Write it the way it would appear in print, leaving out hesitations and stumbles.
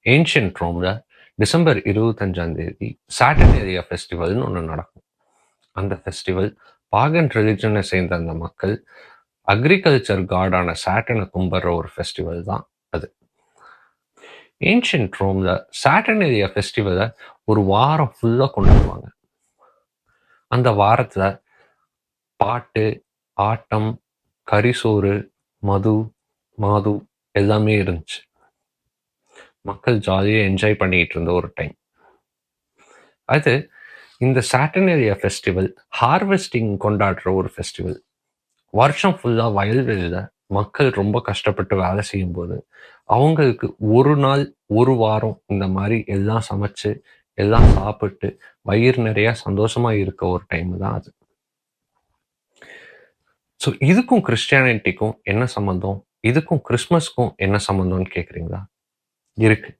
Ancient ரோம்ல December 25ஆம் தேதி சாட்டர்னேரியா ஃபெஸ்டிவல்னு ஒன்று நடக்கும். அந்த ஃபெஸ்டிவல் பாகன் ரிலிஜனை சேர்ந்த அந்த மக்கள் அக்ரிகல்ச்சர் காடான சாட்டனை கும்பிட்ற ஒரு ஃபெஸ்டிவல் தான் அது. ஏன்ஷியன்ட் ரோம்ல சாட்டர்னேரியா ஃபெஸ்டிவலை ஒரு வாரம் ஃபுல்லாக கொண்டாடுவாங்க. அந்த வாரத்தில் பாட்டு, ஆட்டம், கரிசோறு, மது, மாது எல்லாமே இருந்துச்சு. மக்கள் ஜாலியாக என்ஜாய் பண்ணிட்டு இருந்த ஒரு டைம் அது. இந்த சாட்டர்னேரியா ஃபெஸ்டிவல் ஹார்வெஸ்டிங் கொண்டாடுற ஒரு ஃபெஸ்டிவல். வருஷம் ஃபுல்லாக வயல்வெளியில் மக்கள் ரொம்ப கஷ்டப்பட்டு வேலை செய்யும்போது அவங்களுக்கு ஒரு நாள் ஒரு வாரம் இந்த மாதிரி எல்லாம் சமைச்சு எல்லாம் சாப்பிட்டு வயிறு நிறைய சந்தோஷமா இருக்க ஒரு டைம் தான் அது. ஸோ இதுக்கும் கிறிஸ்டியானிட்டிக்கும் என்ன சம்மந்தம், இதுக்கும் கிறிஸ்மஸ்க்கும் என்ன சம்மந்தம்னு கேட்குறீங்களா? இருக்கு.